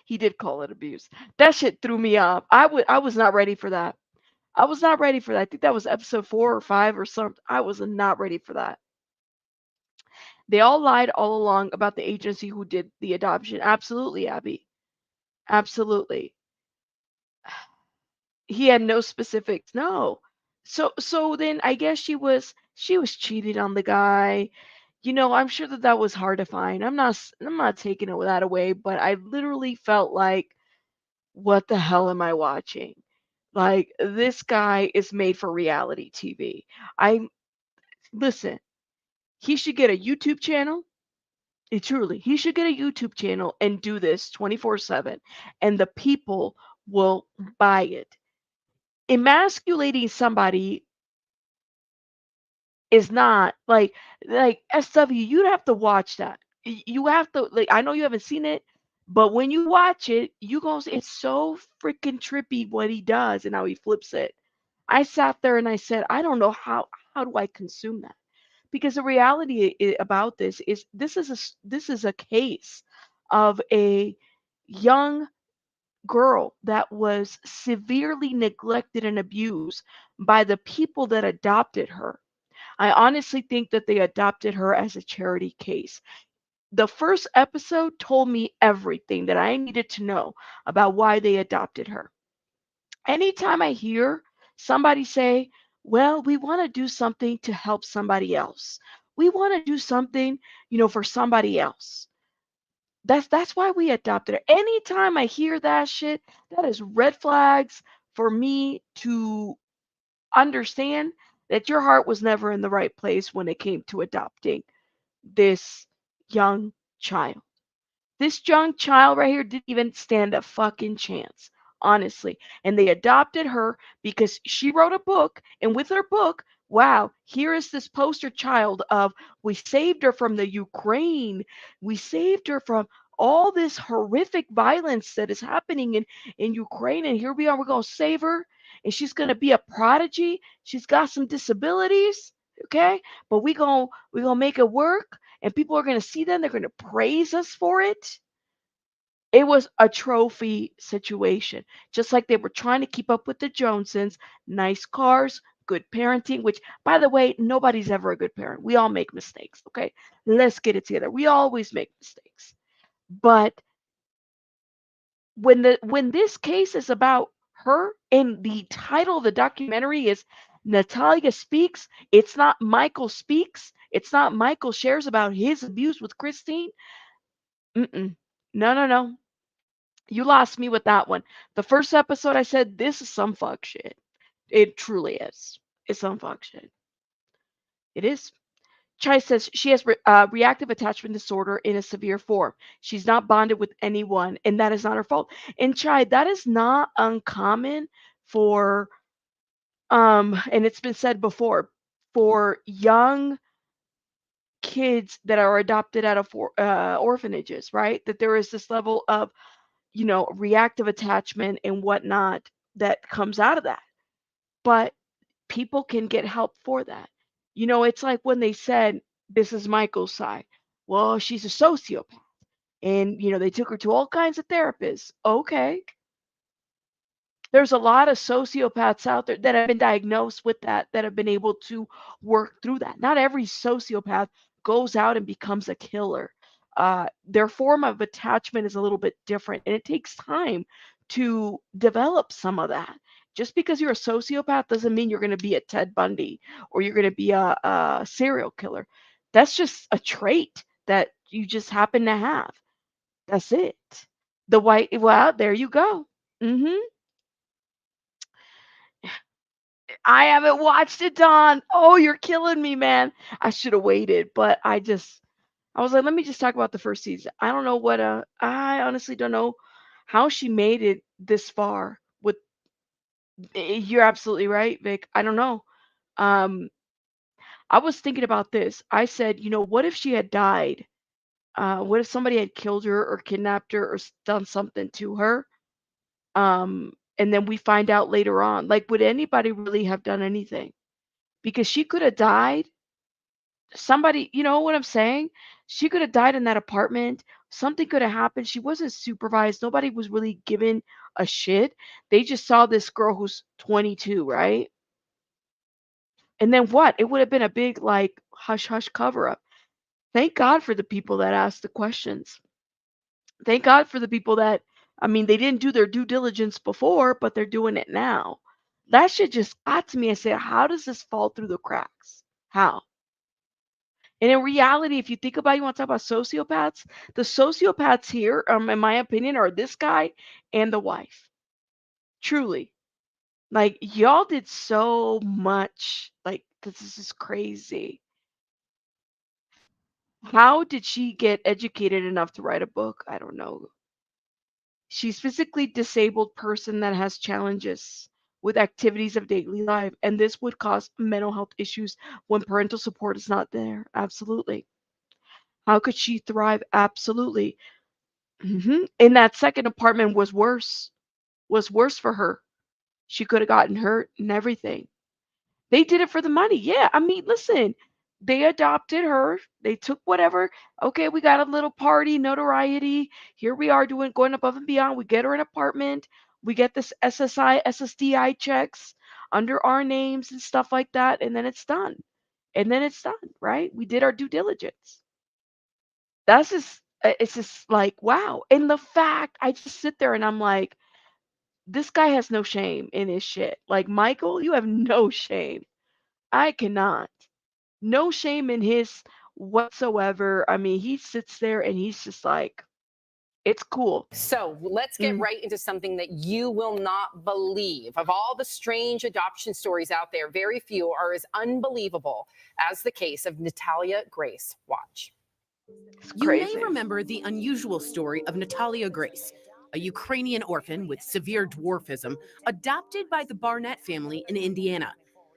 He did call it abuse. That shit threw me off. I was not ready for that. I was not ready for that. I think that was episode 4 or 5 or something. I was not ready for that. They all lied all along about the agency who did the adoption. Absolutely, Abby. Absolutely. He had no specifics. No. So then I guess she was cheating on the guy. I'm sure that was hard to find. I'm not taking that away, but I literally felt like, what the hell am I watching? Like, this guy is made for reality TV. I Listen, he should get a YouTube channel. Truly, he should get a YouTube channel and do this 24/7, and the people will buy it. Emasculating somebody is not like SW. You'd have to watch that. You have to, like. I know you haven't seen it, but when you watch it, you go. It's so freaking trippy what he does and how he flips it. I sat there and I said, I don't know how do I consume that? Because the reality about this is a case of a young girl that was severely neglected and abused by the people that adopted her. I honestly think that they adopted her as a charity case. The first episode told me everything that I needed to know about why they adopted her. Anytime I hear somebody say, well, we want to do something to help somebody else. We want to do something, for somebody else. That's why we adopted her. Anytime I hear that shit, that is red flags for me to understand that your heart was never in the right place when it came to adopting this young child. This young child right here didn't even stand a fucking chance, honestly. And they adopted her because she wrote a book. And with her book, wow, here is this poster child of, we saved her from the Ukraine. We saved her from all this horrific violence that is happening in Ukraine. And here we are, we're going to save her. And she's going to be a prodigy. She's got some disabilities. Okay. But we gonna make it work, and people are going to see them. They're going to praise us for it. It was a trophy situation, just like they were trying to keep up with the Jonesons. Nice cars, good parenting, which, by the way, nobody's ever a good parent. We all make mistakes. Okay, let's get it together. We always make mistakes. But when this case is about her, and the title of the documentary is Natalia Speaks, it's not Michael Speaks. It's not Michael shares about his abuse with Kristine. Mm-mm. No, no, no. You lost me with that one. The first episode, I said, this is some fuck shit. It truly is. It's some fuck shit. It is. Chai says she has reactive attachment disorder in a severe form. She's not bonded with anyone, and that is not her fault. And Chai, that is not uncommon for, and it's been said before, for young kids that are adopted out of orphanages, right? That there is this level of, reactive attachment and whatnot that comes out of that. But people can get help for that. It's like when they said, this is Michael's side. Well, she's a sociopath. And, they took her to all kinds of therapists. Okay. There's a lot of sociopaths out there that have been diagnosed with that have been able to work through that. Not every sociopath goes out and becomes a killer. Their form of attachment is a little bit different, and it takes time to develop some of that. Just because you're a sociopath doesn't mean you're going to be a Ted Bundy or you're going to be a serial killer. That's just a trait that you just happen to have. That's it. Well, there you go. I haven't watched it, Don. Oh, you're killing me, man. I should have waited, but I was like, let me just talk about the first season. I don't know I honestly don't know how she made it this far with you're absolutely right, Vic. I don't know. Um, I was thinking about this. I said, what if she had died? What if somebody had killed her or kidnapped her or done something to her? And then we find out later on, like, would anybody really have done anything? Because she could have died. Somebody, you know what I'm saying? She could have died in that apartment. Something could have happened. She wasn't supervised. Nobody was really given a shit. They just saw this girl who's 22, right? And then what? It would have been a big, like, hush hush cover up. Thank God for the people that asked the questions. Thank God for the people that, I mean, they didn't do their due diligence before, but they're doing it now. That shit just got to me. I said, how does this fall through the cracks? How? And in reality, if you think about, you want to talk about sociopaths, the sociopaths here, in my opinion, are this guy and the wife. Truly. Like, y'all did so much. Like, this is crazy. How did she get educated enough to write a book? I don't know. She's physically disabled person that has challenges with activities of daily life, and this would cause mental health issues when parental support is not there. Absolutely. How could she thrive? Absolutely. And that second apartment was worse for her. She could have gotten hurt and everything. They did it for the money. Yeah. I mean, listen, they adopted her. They took whatever. Okay, we got a little party, notoriety. Here we are going above and beyond. We get her an apartment. We get this SSI, SSDI checks under our names and stuff like that. And then it's done. Right? We did our due diligence. It's just like, wow. And the fact, I just sit there and I'm like, this guy has no shame in his shit. Like, Michael, you have no shame. I cannot. No shame in his whatsoever. I mean, he sits there and he's just like, it's cool. So let's get right into something that you will not believe. Of all the strange adoption stories out there, very few are as unbelievable as the case of Natalia Grace. Watch. You may remember the unusual story of Natalia Grace, a Ukrainian orphan with severe dwarfism adopted by the Barnett family in Indiana,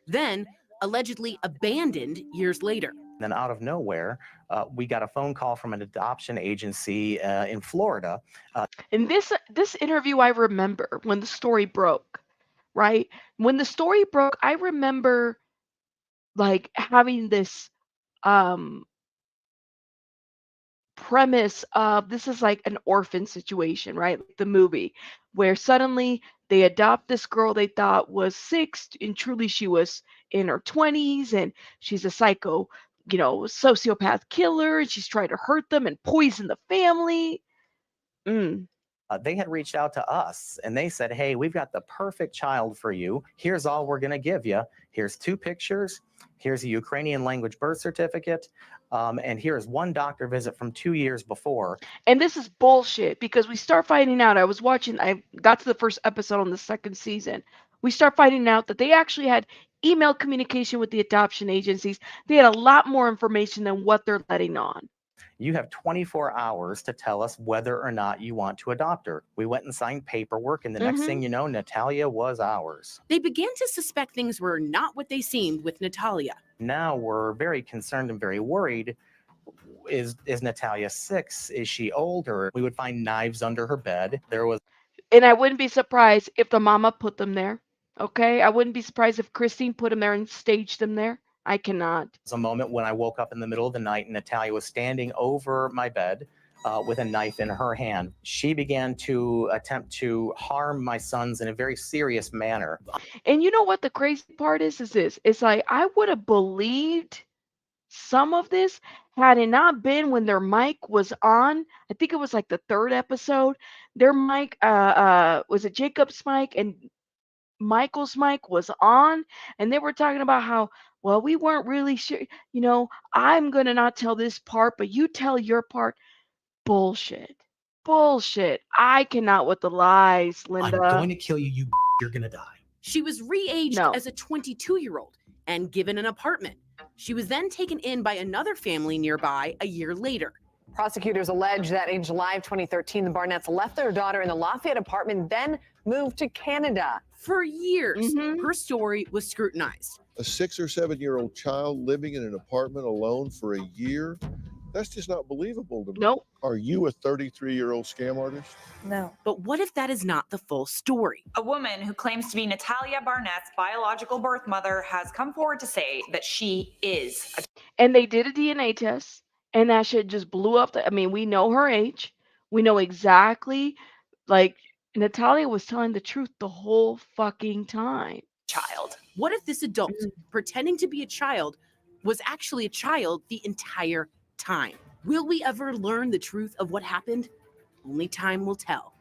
then allegedly abandoned years later. Then out of nowhere, we got a phone call from an adoption agency in Florida. And this interview, I remember when the story broke, right? When the story broke, I remember like having this premise of this is like an orphan situation, right? Like the movie where suddenly they adopt this girl they thought was 6 and truly she was in her 20s and she's a psycho, sociopath killer and she's trying to hurt them and poison the family. They had reached out to us and they said, hey, we've got the perfect child for you. Here's all we're going to give you. Here's 2 pictures. Here's a Ukrainian language birth certificate. And here's 1 doctor visit from 2 years before. And this is bullshit because we start finding out. I got to the first episode on the 2nd season. We start finding out that they actually had email communication with the adoption agencies. They had a lot more information than what they're letting on. You have 24 hours to tell us whether or not you want to adopt her. We went and signed paperwork, and the next thing you know, Natalia was ours. They began to suspect things were not what they seemed with Natalia. Now we're very concerned and very worried. is Natalia 6? Is she older? We would find knives under her bed. There was And I wouldn't be surprised if the mama put them there. Okay? I wouldn't be surprised if Kristine put them there and staged them there. I cannot. a moment when I woke up in the middle of the night and Natalia was standing over my bed with a knife in her hand. She began to attempt to harm my sons in a very serious manner. And you know what the crazy part is this. It's like I would have believed some of this had it not been when their mic was on. I think it was like the 3rd episode. Their mic was it Jacob's mic and Michael's mic was on, and they were talking about how, well, we weren't really sure, I'm gonna not tell this part, but you tell your part. Bullshit. Bullshit. I cannot with the lies, Linda. I'm going to kill you, you're gonna die. She was re-aged as a 22-year-old and given an apartment. She was then taken in by another family nearby a year later. Prosecutors allege that in July of 2013, the Barnetts left their daughter in the Lafayette apartment, then moved to Canada. For years, her story was scrutinized. A 6 or 7-year-old child living in an apartment alone for a year? That's just not believable to me. Nope. Are you a 33-year-old scam artist? No. But what if that is not the full story? A woman who claims to be Natalia Barnett's biological birth mother has come forward to say that she is. And they did a DNA test, and that shit just blew up. We know her age. We know exactly, like, Natalia was telling the truth the whole fucking time. Child. What if this adult, pretending to be a child, was actually a child the entire time? Will we ever learn the truth of what happened? Only time will tell.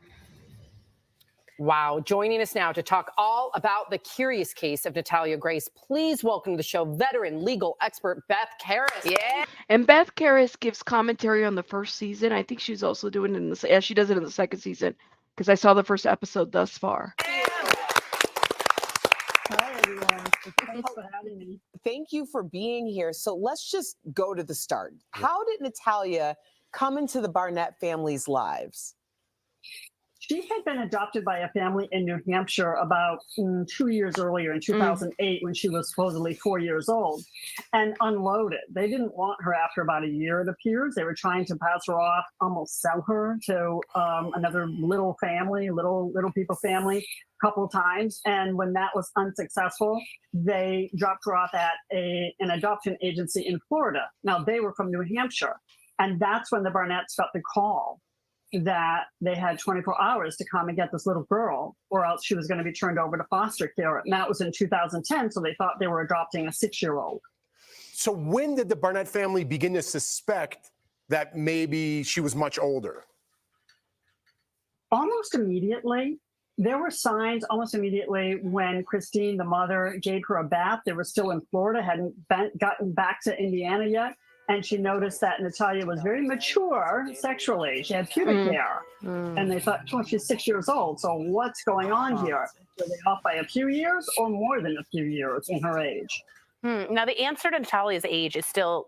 Wow. Joining us now to talk all about the curious case of Natalia Grace, please welcome to the show veteran legal expert Beth Karras. Yeah. And Beth Karras gives commentary on the first season. I think she's also doing it yeah, she does it in the second season because I saw the first episode thus far. Hi, everyone. Thanks for having me. Thank you for being here. So let's just go to the start. How did Natalia come into the Barnett family's lives? She had been adopted by a family in New Hampshire about 2 years earlier in 2008 when she was supposedly 4 years old and unloaded. They didn't want her after about a year, it appears. They were trying to pass her off, almost sell her to another little family, little people family a couple of times. And when that was unsuccessful, they dropped her off at an adoption agency in Florida. Now, they were from New Hampshire. And that's when the Barnetts got the call that they had 24 hours to come and get this little girl, or else she was going to be turned over to foster care. And that was in 2010, so they thought they were adopting a 6-year-old. So when did the Barnett family begin to suspect that maybe she was much older? Almost immediately. There were signs almost immediately when Kristine, the mother, gave her a bath. They were still in Florida, hadn't gotten back to Indiana yet. And she noticed that Natalia was very mature sexually. She had pubic hair. And they thought, well, she's 6 years old. So what's going on here? Were they off by a few years or more than a few years in her age? Now, the answer to Natalia's age is still,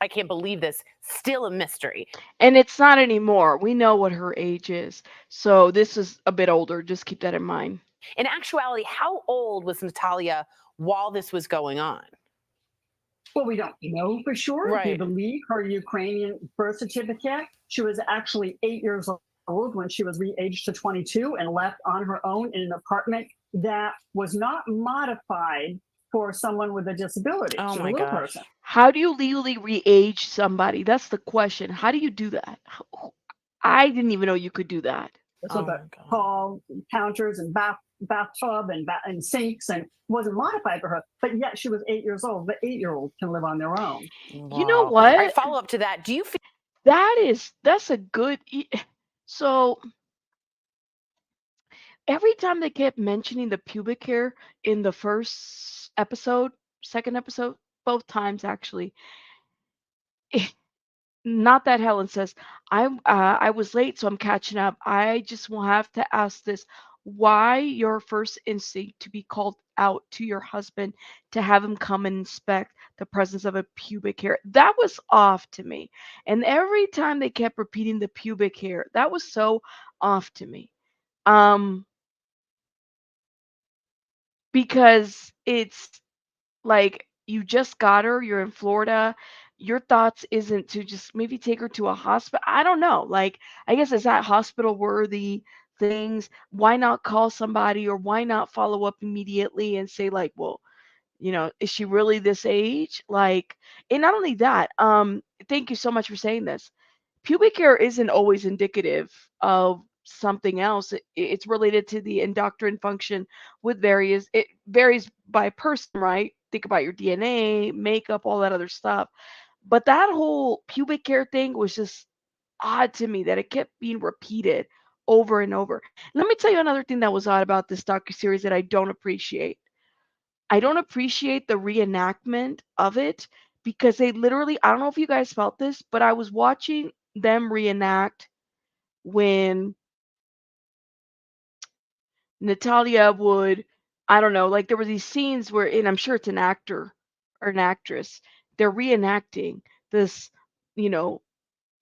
I can't believe this, still a mystery. And it's not anymore. We know what her age is. So this is a bit older. Just keep that in mind. In actuality, how old was Natalia while this was going on? Well, we don't know for sure. Right. If you believe her Ukrainian birth certificate, she was actually 8 years old when she was re-aged to 22 and left on her own in an apartment that was not modified for someone with a disability. Oh, She's my a little gosh. person. How do you legally re-age somebody? That's the question. How do you do that? I didn't even know you could do that. So the hall counters and bathtub and sinks, and wasn't modified for her, but yet she was 8 years old. But 8-year-olds can live on their own. You know what? All right, follow up to that. Do you feel That's a good. So every time they kept mentioning the pubic hair in the first episode, second episode, both times actually. Not that Helen says, I was late, so I'm catching up. I just will have to ask this. Why your first instinct to be called out to your husband to have him come and inspect the presence of a pubic hair? That was off to me. And every time they kept repeating the pubic hair, that was so off to me. Because it's like you just got her, you're in Florida, your thoughts isn't to just maybe take her to a hospital. I don't know. Like, I guess is that hospital worthy things? Why not call somebody, or why not follow up immediately and say like, well, is she really this age? Like, and not only that, thank you so much for saying this. Pubic hair isn't always indicative of something else. It's related to the endocrine function it varies by person, right? Think about your DNA, makeup, all that other stuff. But that whole pubic hair thing was just odd to me that it kept being repeated over and over. Let me tell you another thing that was odd about this docuseries that I don't appreciate. I don't appreciate the reenactment of it because they literally, I don't know if you guys felt this, but I was watching them reenact when Natalia would, I don't know, like there were these scenes where, and I'm sure it's an actor or an actress, they're reenacting this, you know,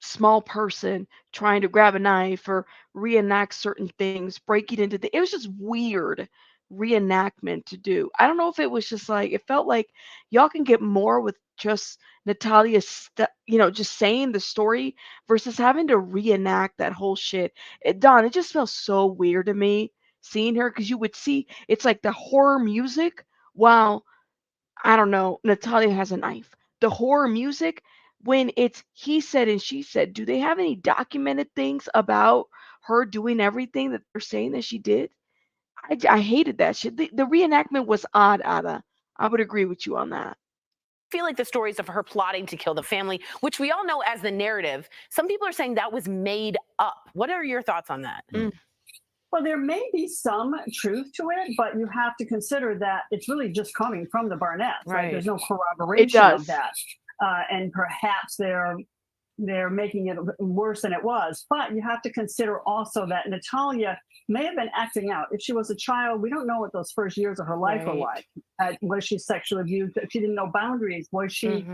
small person trying to grab a knife or reenact certain things, breaking into it was just weird reenactment to do. I don't know if it was just like it felt like y'all can get more with just Natalia just saying the story versus having to reenact that whole shit. Don, it just felt so weird to me seeing her because you would see it's like the horror music while I don't know, Natalia has a knife. The horror music, when it's he said and she said, do they have any documented things about her doing everything that they're saying that she did? I hated that shit. The reenactment was odd, Ada. I would agree with you on that. I feel like the stories of her plotting to kill the family, which we all know as the narrative, some people are saying that was made up. What are your thoughts on that? Well, there may be some truth to it, but you have to consider that it's really just coming from the Barnetts, right? There's no corroboration of that. And perhaps they're making it worse than it was. But you have to consider also that Natalia may have been acting out. If she was a child, we don't know what those first years of her life were like. Was she sexually abused? If she didn't know boundaries, was she,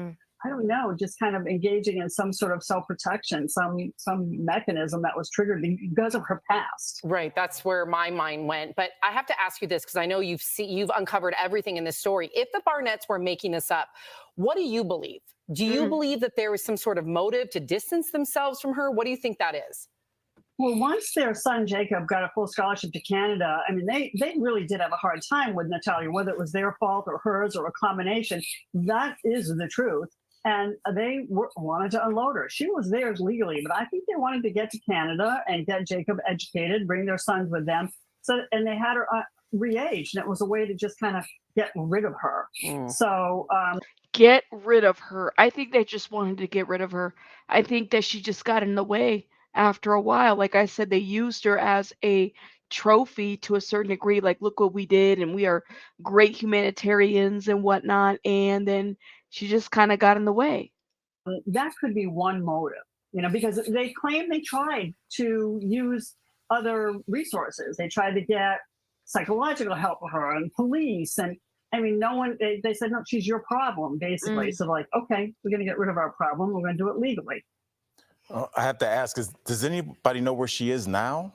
I don't know, just kind of engaging in some sort of self-protection, some mechanism that was triggered because of her past. Right, that's where my mind went. But I have to ask you this because I know you've uncovered everything in this story. If the Barnetts were making this up, what do you believe? Do you believe that there was some sort of motive to distance themselves from her? What do you think that is? Well, once their son Jacob got a full scholarship to Canada, I mean, they really did have a hard time with Natalia, whether it was their fault or hers or a combination. That is the truth. And they wanted to unload her. She was theirs legally, but I think they wanted to get to Canada and get Jacob educated, bring their sons with them. And they had her re-aged, and it was a way to just kind of get rid of her. So get rid of her. I think they just wanted to get rid of her. I think that she just got in the way after a while. Like I said, they used her as a trophy to a certain degree. Like, look what we did, and we are great humanitarians and whatnot. And then she just kind of got in the way. That could be one motive, because they claim they tried to use other resources. They tried to get psychological help for her and police. And I mean, no one, they said, no, she's your problem, basically. So like, okay, we're going to get rid of our problem. We're going to do it legally. I have to ask, does anybody know where she is now?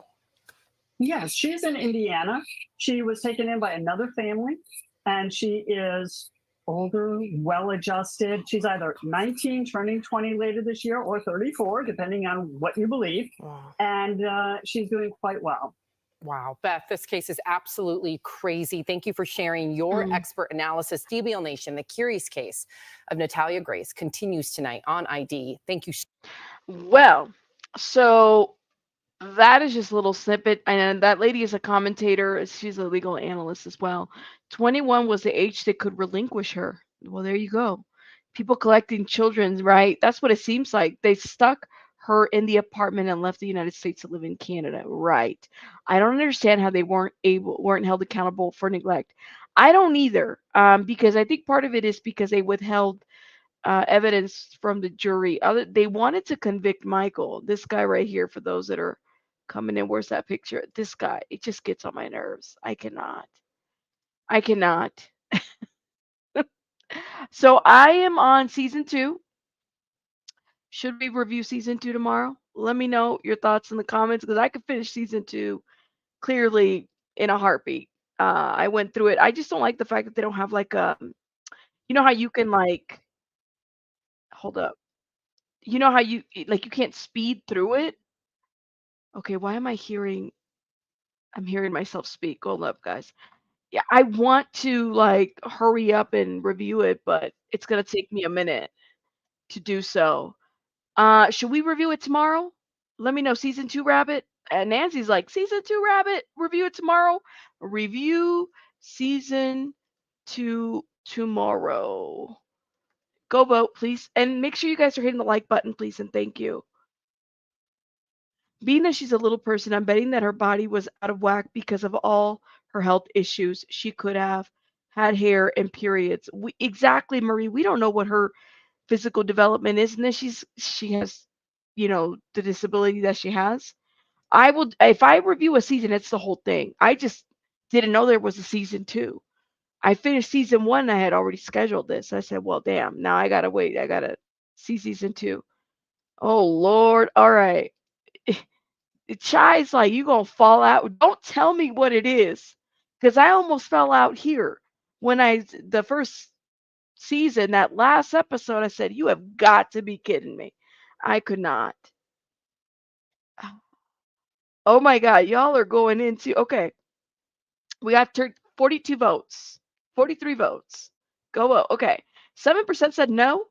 Yes, she's in Indiana. She was taken in by another family, and she is older, well-adjusted. She's either 19, turning 20 later this year, or 34, depending on what you believe. Wow. And she's doing quite well. Wow, Beth, this case is absolutely crazy. Thank you for sharing your expert analysis. DBL Nation, the curious case of Natalia Grace continues tonight on ID. Thank you. Well, so that is just a little snippet. And that lady is a commentator. She's a legal analyst as well. 21 was the age that could relinquish her. Well, there you go. People collecting children, right? That's what it seems like. They stuck her in the apartment and left the United States to live in Canada. Right. I don't understand how they weren't held accountable for neglect. I don't either. Because I think part of it is because they withheld evidence from the jury. They wanted to convict Michael, this guy right here, for those that are coming in. Where's that picture? This guy. It just gets on my nerves. I cannot. So I am on season 2. Should we review season 2 tomorrow? Let me know your thoughts in the comments, because I could finish season 2 clearly in a heartbeat. I went through it. I just don't like the fact that they don't have like a, you know how you can like hold up. You know how you can't speed through it? Okay, why am I hearing I'm hearing myself speak. Hold up, guys. Yeah, I want to like hurry up and review it, but it's gonna take me a minute to do so. Should we review it tomorrow? Let me know. Season 2 Rabbit. And Nancy's like, Season 2 Rabbit, review it tomorrow. Review Season 2 tomorrow. Go vote, please. And make sure you guys are hitting the like button, please, and thank you. Being that she's a little person, I'm betting that her body was out of whack because of all her health issues. She could have had hair and periods. Exactly, Marie. We don't know what her physical development is, and then she has, the disability that she has. I will, if I review a season, it's the whole thing. I just didn't know there was a season 2. I finished season 1. I had already scheduled this. I said, well, damn, now I gotta wait. I gotta see season 2. Oh Lord. All right. Chai's like, you gonna fall out. Don't tell me what it is. Because I almost fell out here when the first season, that last episode, I said, you have got to be kidding me. I could not. Oh my God, y'all are going into, okay. We got 42 votes, 43 votes. Go vote. Okay. 7% said no.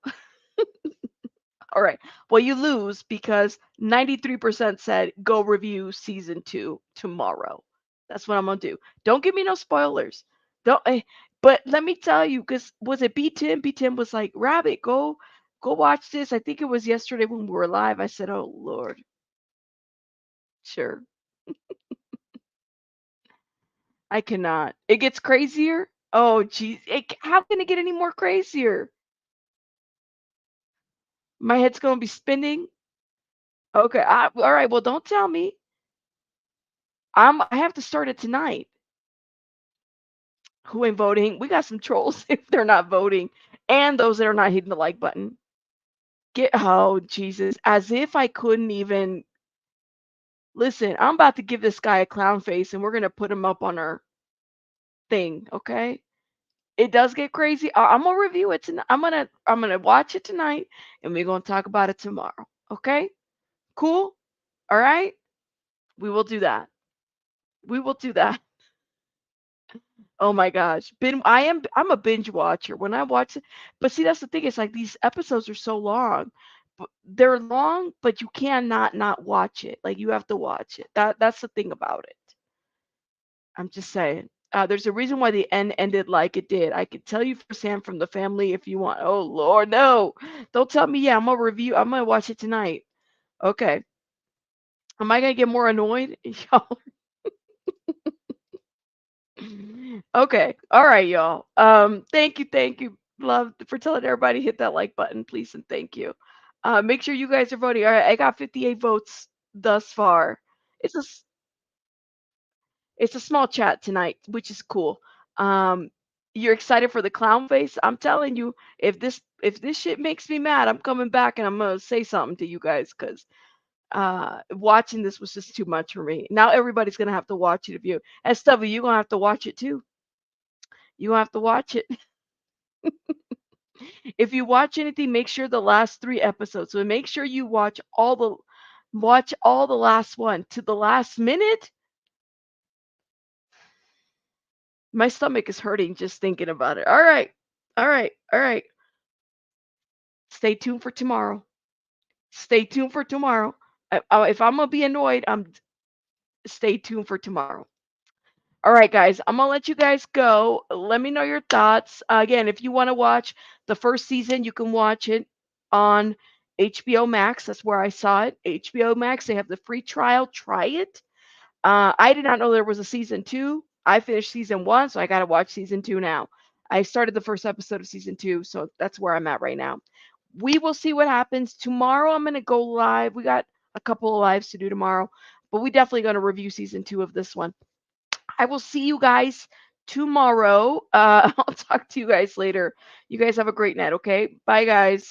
All right. Well, you lose because 93% said go review season 2 tomorrow. That's what I'm going to do. Don't give me no spoilers. But let me tell you, because was it B10? B10 was like, Rabbit, go watch this. I think it was yesterday when we were live. I said, oh, Lord. Sure. I cannot. It gets crazier. Oh, geez. How can it get any more crazier? My head's going to be spinning. Okay. All right. Well, don't tell me. I have to start it tonight. Who ain't voting? We got some trolls if they're not voting, and those that are not hitting the like button. Oh, Jesus. As if I couldn't even. Listen, I'm about to give this guy a clown face, and we're going to put him up on our thing, okay? It does get crazy. I'm going to review it tonight. I'm going to watch it tonight, and we're going to talk about it tomorrow, okay? Cool? All right? We will do that. We will do that. Oh my gosh. I'm a binge watcher when I watch it. But see, that's the thing. It's like these episodes are so long. They're long, but you cannot not watch it. Like you have to watch it. That's the thing about it. I'm just saying. There's a reason why the end ended like it did. I could tell you firsthand from the family if you want. Oh Lord, no. Don't tell me. Yeah, I'm gonna watch it tonight. Okay. Am I gonna get more annoyed? Y'all. Okay. All right, y'all. Thank you. Love for telling everybody hit that like button, please, and thank you. Make sure you guys are voting. All right, I got 58 votes thus far. It's a small chat tonight, which is cool. You're excited for the clown face? I'm telling you, if this shit makes me mad, I'm coming back and I'm gonna say something to you guys because watching this was just too much for me. Now everybody's gonna have to watch it. If you SW, you're gonna have to watch it too. You have to watch it. If you watch anything, make sure the last 3 episodes. So make sure you watch all the last one to the last minute. My stomach is hurting just thinking about it. All right. Stay tuned for tomorrow. If I'm gonna be annoyed, stay tuned for tomorrow. All right, guys, I'm going to let you guys go. Let me know your thoughts. Again, if you want to watch the first season, you can watch it on HBO Max. That's where I saw it. HBO Max, they have the free trial. Try it. I did not know there was a season 2. I finished season 1, so I got to watch season 2 now. I started the first episode of season 2, so that's where I'm at right now. We will see what happens. Tomorrow, I'm going to go live. We got a couple of lives to do tomorrow, but we definitely going to review season 2 of this one. I will see you guys tomorrow. I'll talk to you guys later. You guys have a great night, okay? Bye, guys.